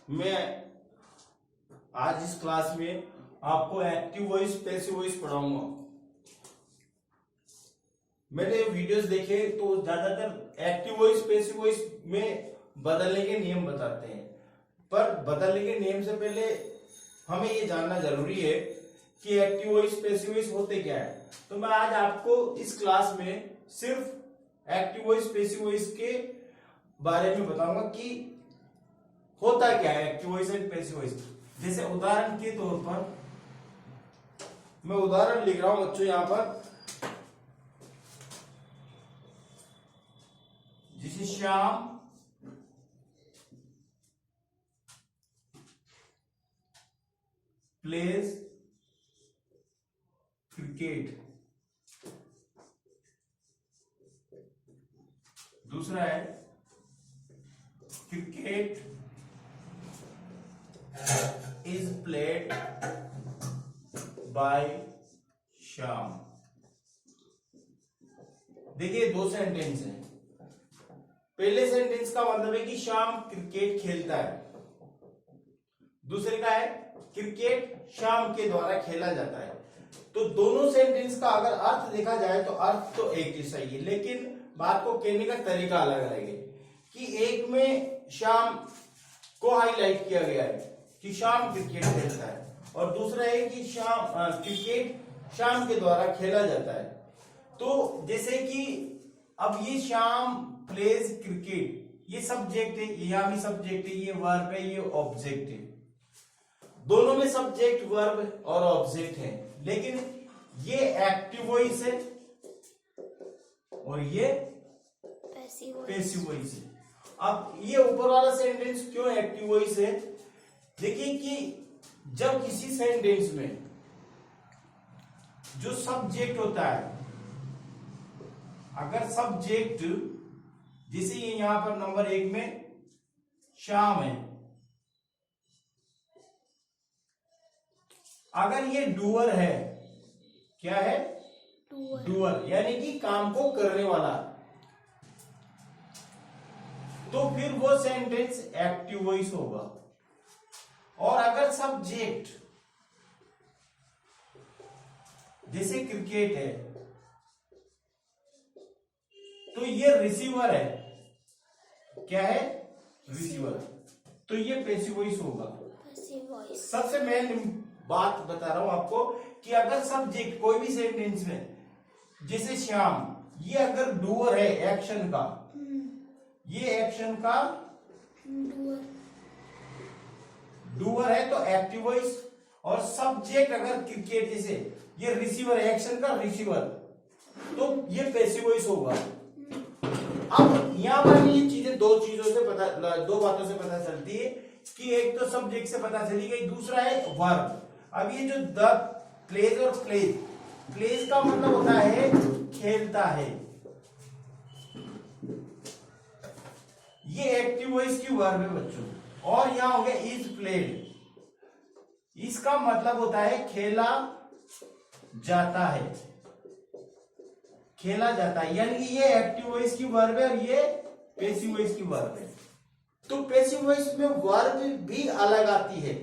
मैं आज इस क्लास में आपको एक्टिव वॉइस पैसिव वॉइस पढ़ाऊंगा। मैंने वीडियोस देखे तो ज्यादातर एक्टिव वॉइस पैसिव वॉइस में बदलने के नियम बताते हैं, पर बदलने के नियम से पहले हमें ये जानना जरूरी है कि एक्टिव वॉइस पैसिव वॉइस होते क्या है। तो मैं आज आपको इस क्लास में सिर्फ एक्टिव वॉइस पैसिव वॉइस के बारे में बताऊंगा कि होता क्या है active voice and passive voice. जैसे उदाहरण के तौर पर मैं उदाहरण लिख रहा हूं बच्चों, यहां पर जैसे श्याम प्लेज क्रिकेट। दूसरा है cricket is played by Shyam. देखिए दो सेंटेंस हैं। पहले सेंटेंस का मतलब है कि श्याम क्रिकेट खेलता है, दूसरे का है क्रिकेट श्याम के द्वारा खेला जाता है। तो दोनों सेंटेंस का अगर अर्थ देखा जाए तो अर्थ तो एक जैसा ही है, लेकिन बात को कहने का तरीका अलग अलग है। कि एक में श्याम को हाईलाइट किया गया है कि श्याम क्रिकेट खेलता है, और दूसरा है कि श्याम क्रिकेट श्याम के द्वारा खेला जाता है। तो जैसे कि अब ये श्याम प्लेज क्रिकेट, ये सब्जेक्ट है, यहाँ भी सब्जेक्ट है, ये वर्ब है, ये ऑब्जेक्ट है। दोनों में सब्जेक्ट वर्ब और ऑब्जेक्ट है, लेकिन ये एक्टिव वॉइस है और ये पैसिव वॉइस है। अब ये ऊपर वाला सेंटेंस क्यों एक्टिव वॉइस है? देखिए कि जब किसी सेंटेंस में जो सब्जेक्ट होता है, अगर सब्जेक्ट जैसे ये यहां पर नंबर 1 में श्याम है, अगर ये डूअर है, क्या है? डूअर यानी कि काम को करने वाला, तो फिर वो सेंटेंस एक्टिव वॉइस होगा। और अगर सब्जेक्ट जैसे क्रिकेट है तो ये रिसीवर है, क्या है? रिसीवर, तो ये पैसिव वॉइस होगा। सबसे मेन बात बता रहा हूं आपको कि अगर सब्जेक्ट कोई भी सेंटेंस में जैसे श्याम, ये अगर डूअर है एक्शन का, ये एक्शन का डूअर है तो एक्टिव वॉइस, और सब्जेक्ट अगर क्रिकेट जैसे ये रिसीवर है एक्शन का रिसीवर, तो ये पैसिव वॉइस होगा। अब यहां पर ये चीजें दो बातों से पता चलती है कि एक तो सब्जेक्ट से पता चली गई, दूसरा है वर्ब। अब ये जो द प्लेज और प्लेज का मतलब होता है खेलता है, ये एक्टिव वॉइस की वर्ब है बच्चों। और यहां हो गया इज प्लेड, इसका मतलब होता है खेला जाता है, खेला जाता है, यानी कि ये एक्टिव वॉइस की वर्ब है और ये पैसिव वॉइस की वर्ब है। तो पैसिव वॉइस में वर्ब भी अलग आती है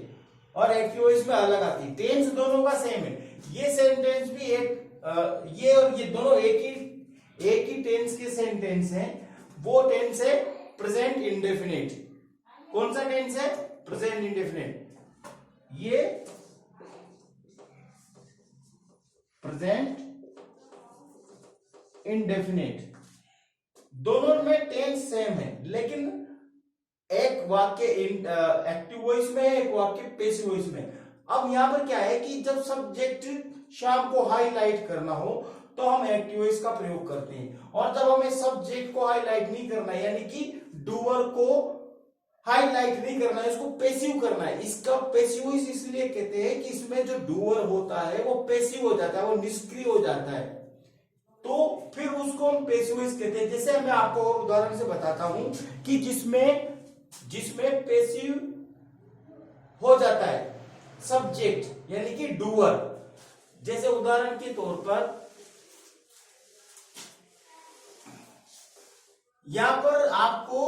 और एक्टिव वॉइस में अलग आती है। टेंस दोनों का सेम है। ये सेंटेंस भी ये और ये दोनों एक ही टेंस के सेंटेंस हैं। वो टेंस है प्रेजेंट इंडेफिनिट। कौन सा टेंस है? Present indefinite. ये प्रेजेंट इंडेफिनिट, दोनों में टेंस सेम है, लेकिन एक वाक्य एक्टिव वॉइस में है, एक वाक्य पैसिव वॉइस में। अब यहां पर क्या है कि जब सब्जेक्ट श्याम को हाईलाइट करना हो तो हम एक्टिव वॉइस का प्रयोग करते हैं, और जब हमें सब्जेक्ट को हाईलाइट नहीं करना है, यानी कि डूअर को हाईलाइट नहीं करना है, इसको पैसिव करना है, इसका पैसिव वॉइस इसलिए कहते हैं कि इसमें जो डूअर होता है वो पैसिव हो जाता है, वो निष्क्रिय हो जाता है, तो फिर उसको हम पैसिव वॉइस कहते हैं। जैसे मैं आपको उदाहरण से बताता हूं कि जिसमें पैसिव हो जाता है सब्जेक्ट यानी कि डूअर। जैसे उदाहरण के तौर पर यहां पर आपको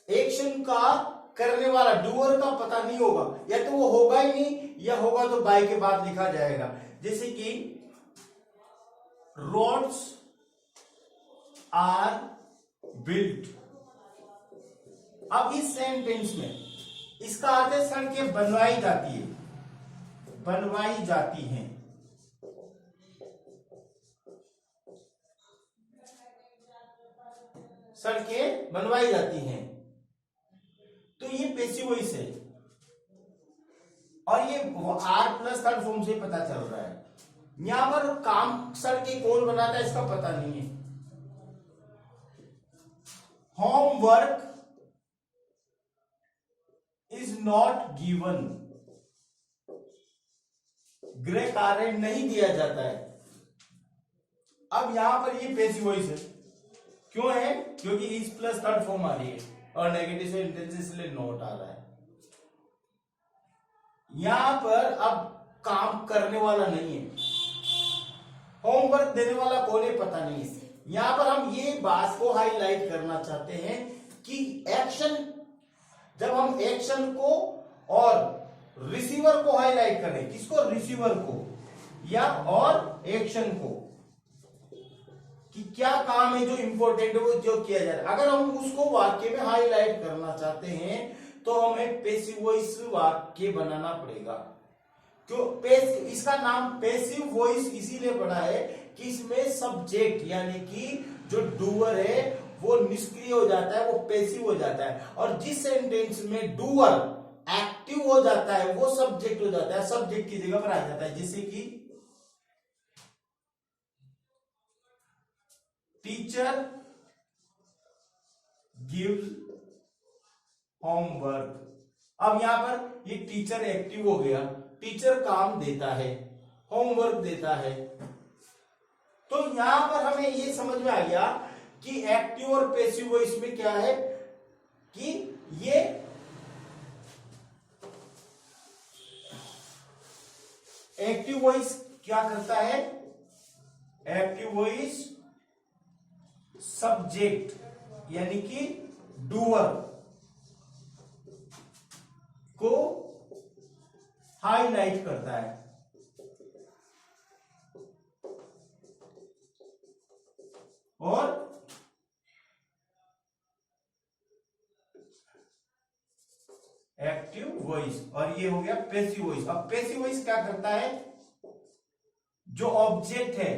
एक्शन का करने वाला डूअर का पता नहीं होगा, या तो वो होगा ही नहीं, या होगा तो बाय के बाद लिखा जाएगा। जैसे कि रोड्स आर बिल्ट। अब इस सेंटेंस में इसका अर्थ है सड़कें बनवाई जाती है, बनवाई जाती हैं। सड़कें बनवाई जाती हैं, तो ये पैसिव वॉइस है, और ये आर प्लस थर्ड फॉर्म से पता चल रहा है। यहां पर काम सड़कें कौन बनाता है इसका पता नहीं है। होमवर्क इज नॉट गिवन, गृह कार्य नहीं दिया जाता है। अब यहां पर ये पैसिव वॉइस है, क्यों है? क्योंकि इज प्लस थर्ड फॉर्म आ रही है और नेगेटिव सेंटेंस इसलिए नॉट आ रहा है। यहां पर अब काम करने वाला नहीं है, होमवर्क देने वाला कौन है पता नहीं है। यहां पर हम ये बात को हाईलाइट करना चाहते हैं कि एक्शन, जब हम एक्शन को और रिसीवर को हाईलाइट करें, किसको? रिसीवर को, या और एक्शन को, कि क्या काम है जो इंपॉर्टेंट है वो जो किया जा रहा है। अगर हम उसको वाक्य में हाईलाइट करना चाहते हैं तो हमें पैसिव वॉइस वाक्य बनाना पड़ेगा। क्यों? इसका नाम पैसिव वॉइस इसीलिए पड़ा है कि इसमें सब्जेक्ट यानी कि जो डूअर है वो निष्क्रिय हो जाता है, वो पैसिव हो जाता है, और जिस सेंटेंस में डूअर एक्टिव हो जाता है वो सब्जेक्ट हो जाता है, सब्जेक्ट की जगह पर आ जाता है। जैसे कि टीचर गिव्स होमवर्क। अब यहां पर ये टीचर एक्टिव हो गया, टीचर काम देता है, होमवर्क देता है। तो यहां पर हमें ये समझ में आ गया कि एक्टिव और पैसिव वॉइस में क्या है कि ये एक्टिव वॉइस क्या करता है? एक्टिव वॉइस सब्जेक्ट यानी कि डूअर को हाईलाइट करता है, और एक्टिव वॉइस, और ये हो गया पैसिव वॉइस। अब पैसिव वॉइस क्या करता है? जो ऑब्जेक्ट है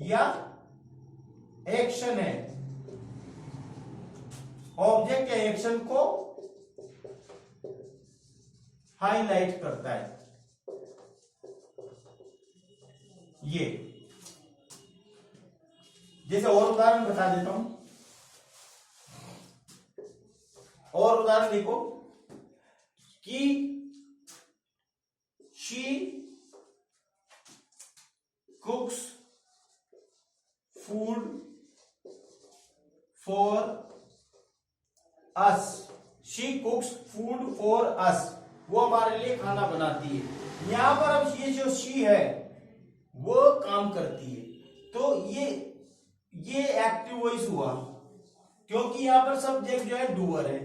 या एक्शन है, ऑब्जेक्ट या एक्शन को हाईलाइट करता है। ये जैसे और उदाहरण बता देता हूं, और उदाहरण देखो कि she कुक्स food for us. She कुक्स food for us, वो हमारे लिए खाना बनाती है। यहां पर अब ये जो शी है वो काम करती है, तो ये एक्टिव वॉइस हुआ क्योंकि यहां पर सब्जेक्ट जो है डूअर है।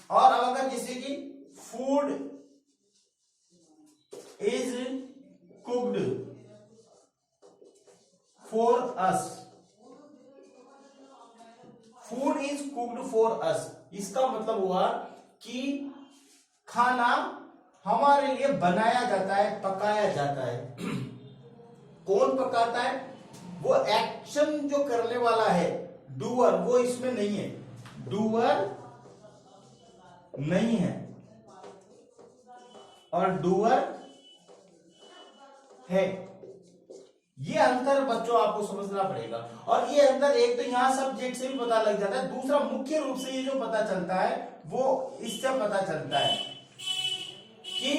और अब अगर जैसे कि food is cooked for us, food is cooked for us, इसका मतलब हुआ कि खाना हमारे लिए बनाया जाता है, पकाया जाता है। कौन पकाता है? वो एक्शन जो करने वाला है डूअर, वो इसमें नहीं है, डूअर नहीं है, और डूअर है। ये अंतर बच्चों आपको समझना पड़ेगा। और ये अंतर एक तो यहां सब्जेक्ट से भी पता लग जाता है, दूसरा मुख्य रूप से ये जो पता चलता है वो इससे पता चलता है कि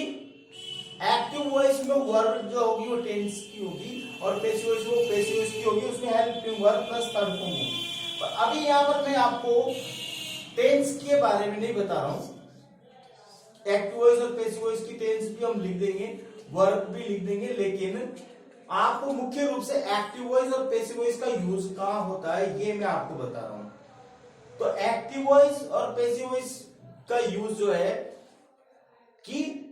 एक्टिव वॉइस में वर्ब जो होगी वो टेंस की होगी, और पैसिव वॉइस वो पैसिव वॉइस की होगी, उसमें helping verb plus third form होगी। पर अभी यहां पर मैं आपको टेंस के बारे में नहीं बता रहा हूं। एक्टिव वॉइस और पैसिव वॉइस की टेंस भी हम लिख देंगे, वर्ब भी लिख देंगे, लेकिन आपको मुख्य रूप से एक्टिव वॉइस और पैसिव वॉइस का यूज कहां होता है ये मैं आपको बता रहा हूं। तो एक्टिव वॉइस और पैसिव वॉइस का यूज जो है कि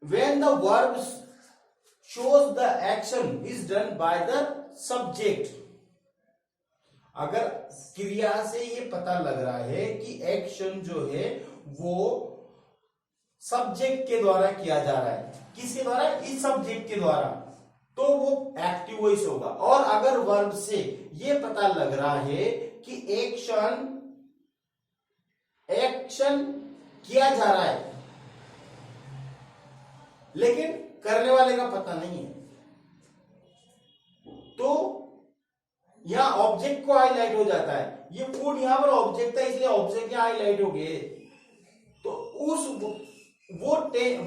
when the verb shows the action is done by the subject, अगर क्रिया से ये पता लग रहा है कि एक्शन जो है वो सब्जेक्ट के द्वारा किया जा रहा है, किसके द्वारा, इस सब्जेक्ट के द्वारा, तो वो एक्टिव वॉइस होगा। और अगर वर्ब से ये पता लग रहा है कि एक्शन किया जा रहा है लेकिन करने वाले का पता नहीं है, तो यहां ऑब्जेक्ट को हाईलाइट हो जाता है। ये फूड यहां पर ऑब्जेक्ट है, इसलिए ऑब्जेक्ट यहां हाईलाइट हो गए, तो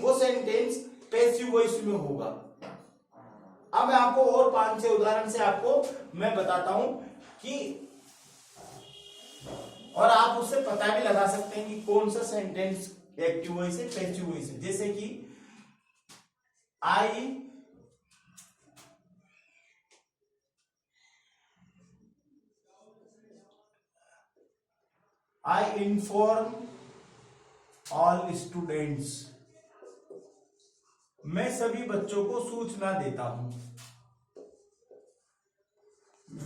वो सेंटेंस पैसिव वॉइस में होगा। अब मैं आपको और 5-6 उदाहरण से आपको मैं बताता हूं कि, और आप उससे पता भी लगा सकते हैं कि कौन सा सेंटेंस एक्टिव वॉइस है, पैसिव वॉइस है। जैसे कि I inform all students, मैं सभी बच्चों को सूचना देता हूं।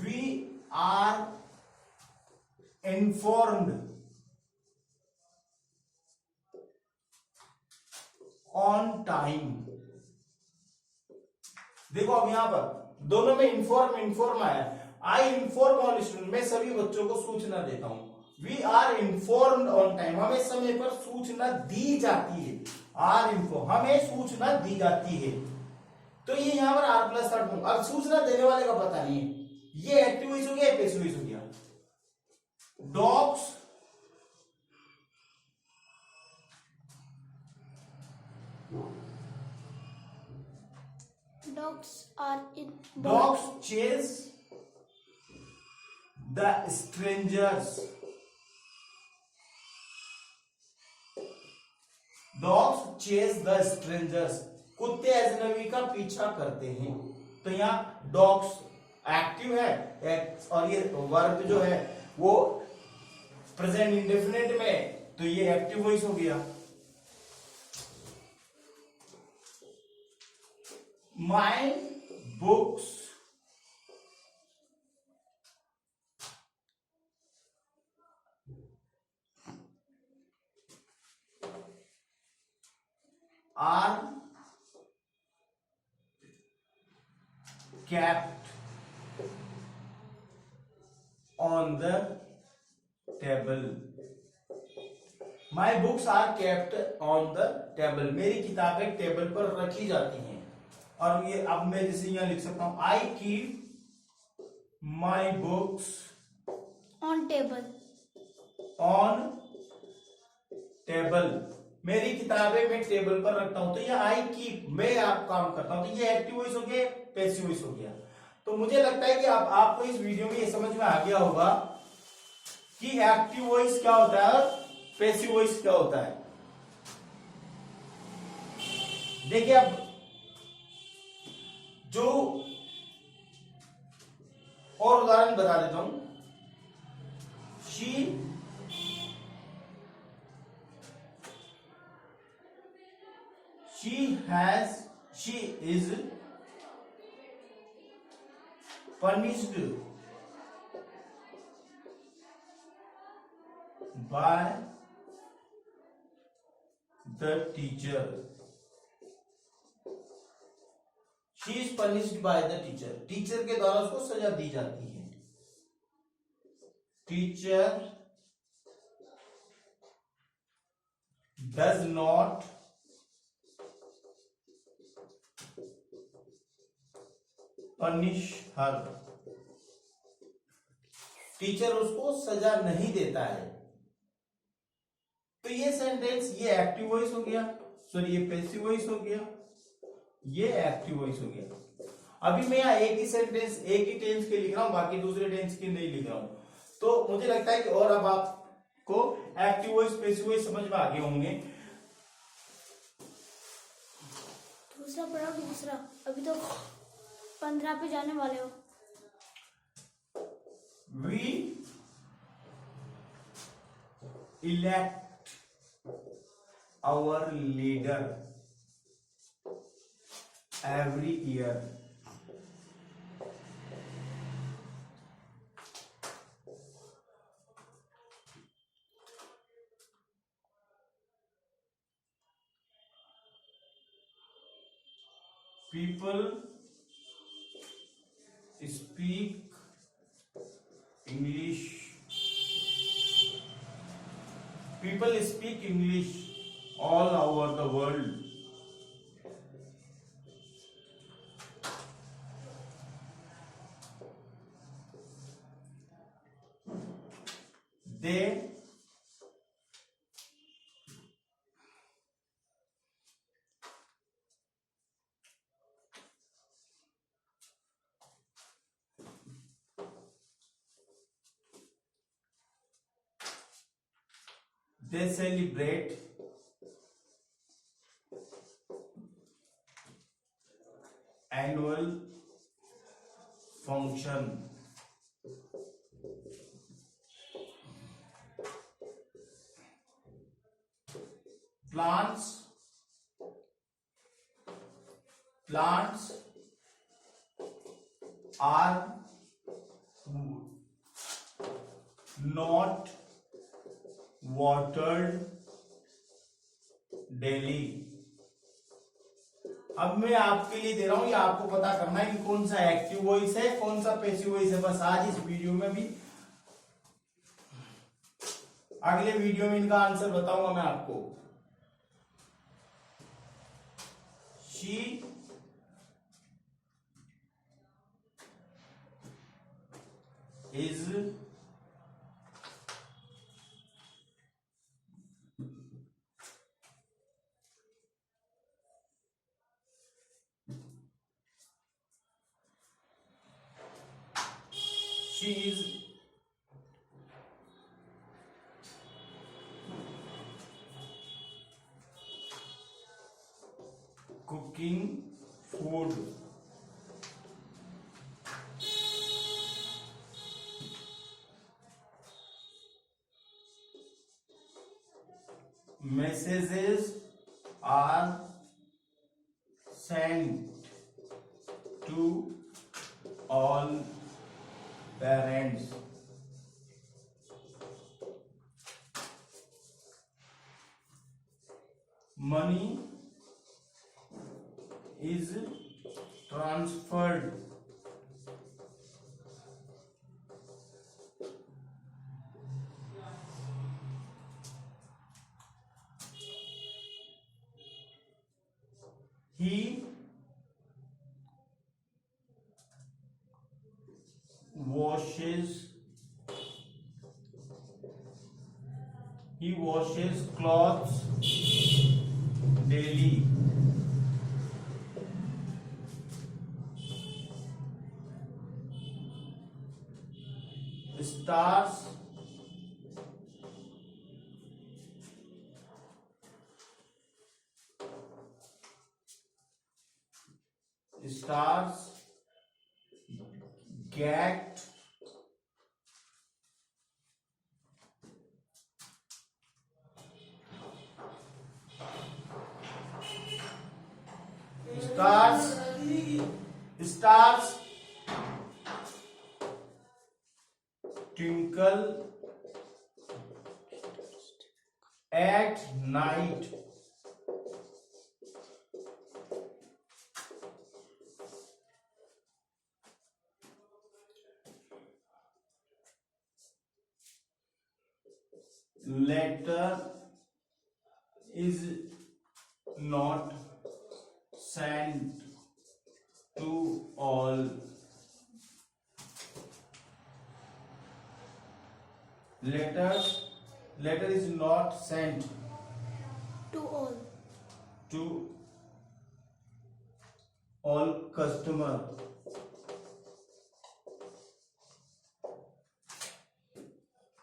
We are informed on time। देखो अब यहां पर दोनों में इन्फॉर्म आया। आई इन्फॉर्म ऑल स्टूडेंट, मैं सभी बच्चों को सूचना देता हूं। We are informed on time, हमें समय पर सूचना दी जाती है। आर इन्फॉर्म, हमें सूचना दी जाती है। तो ये यहां पर आर प्लस थर्ड फॉर्म। अब सूचना देने वाले का पता नहीं है, ये एक्टिव वॉइस हो गया, पैसिव वॉइस हो गया। Dogs chase the strangers। Dogs chase the strangers, कुत्ते अजनबी का पीछा करते हैं। तो यहाँ डॉग्स एक्टिव है और ये वर्ब जो है वो प्रेजेंट इंडेफिनिट में, तो ये एक्टिव वॉइस हो गया। My books are kept on the table। My books are kept on the table, मेरी किताबें टेबल पर रखी जाती हैं। और ये अब मैं जैसे यहां लिख सकता हूं, I keep my books on table, मेरी किताबें मैं टेबल पर रखता हूं। तो ये आई कीप, मैं आप काम करता हूं, तो ये एक्टिव वॉइस हो गया, पैसिव वॉइस हो गया। तो मुझे लगता है कि अब आपको इस वीडियो में ये समझ में आ गया होगा कि एक्टिव वॉइस क्या होता है और पैसिव वॉइस क्या होता है। देखिए अब जो और उदाहरण बता देता हूं। she is punished by the teacher। She is punished by the teacher, teacher के द्वारा उसको सजा दी जाती है। Teacher does not punish her, teacher उसको सजा नहीं देता है। तो ये सेंटेंस, ये एक्टिव वॉइस हो गया, सॉरी ये पैसिव वॉइस हो गया, ये एक्टिव वॉइस हो गया। अभी मैं यहाँ एक ही सेंटेंस एक ही टेंस के लिख रहा हूं, बाकी दूसरे टेंस के नहीं लिख रहा हूं। तो मुझे लगता है कि और अब आपको एक्टिव वॉइस पैसिव वॉइस समझ में आ गए होंगे। दूसरा पढ़ो, दूसरा, अभी तो 15 पे जाने वाले हो। We elect our leader every year. People speak English. People speak English all over the world. They celebrate annual function. Plants are not watered daily. अब मैं आपके लिए दे रहा हूं, ये आपको पता करना है कि कौन सा एक्टिव वॉइस है, कौन सा पैसिव वॉइस है। बस आज इस वीडियो में भी, अगले वीडियो में इनका आंसर बताऊंगा मैं आपको। She is cooking food. Messages are sent to all parents. Money is transferred he washes clothes daily. Stars get stars twinkle at night. Letter is not sent to all. Letter is not sent to all customer.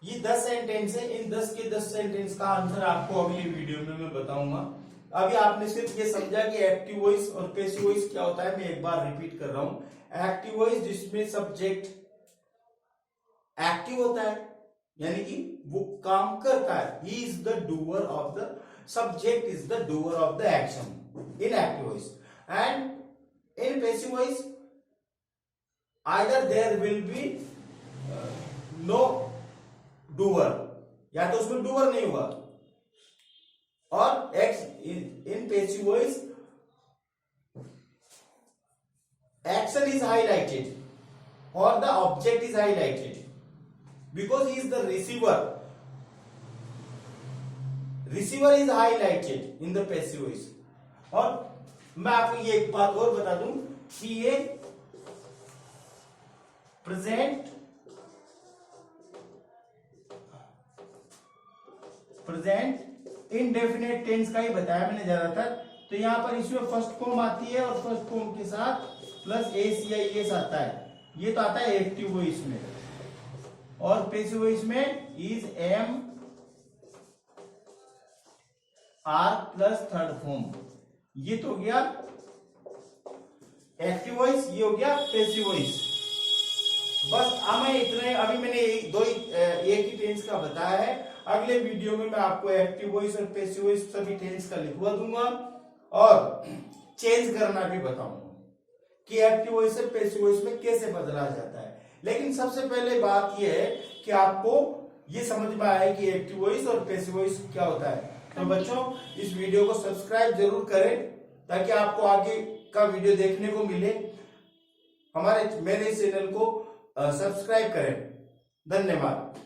ये 10 sentence है। इन 10 के 10 sentence का answer आपको अगली video में मैं बताऊंगा। अभी आपने सिर्फ ये समझा कि एक्टिव वॉइस और पैसिव वॉइस क्या होता है। मैं एक बार रिपीट कर रहा हूं। एक्टिव वॉइस जिसमें सब्जेक्ट एक्टिव होता है, यानी कि वो काम करता है, he is the doer of the subject is the doer of the action in active voice, and in passive voice either there will be no doer, या तो उसमें doer नहीं हुआ, और in passive voice action is highlighted or the object is highlighted because he is the receiver. Receiver is highlighted in the passive voice. और मैं आपको ये एक बात और बता दूं कि ये प्रेजेंट इंडेफिनेट टेंस का ही बताया मैंने ज्यादातर। तो यहां पर इसमें फर्स्ट फॉर्म आती है और फर्स्ट फॉर्म के साथ प्लस एस या एस आता है, ये तो आता है एक्टिव वॉइस में, और पैसिव वॉइस में is am are plus third form, ये तो हो गया एक्टिव वॉइस, ये हो गया पैसिव वॉइस। बस हमें इतने अभी मैंने एक ही टेंस का बताया है। अगले वीडियो में मैं आपको एक्टिव वॉइस और पैसिव वॉइस सभी टेंस का लिखवा दूंगा और चेंज करना भी बताऊंगा कि एक्टिव वॉइस से पैसिव वॉइस में कैसे बदला जाता है। लेकिन सबसे पहले बात यह है कि आपको ये समझ में आया कि एक्टिव वॉइस और पैसिव वॉइस क्या होता है। तो बच्चों इस वीडियो को सब्सक्राइब जरूर करें ताकि आपको आगे का वीडियो देखने को मिले। मेरे चैनल को सब्सक्राइब करें। धन्यवाद।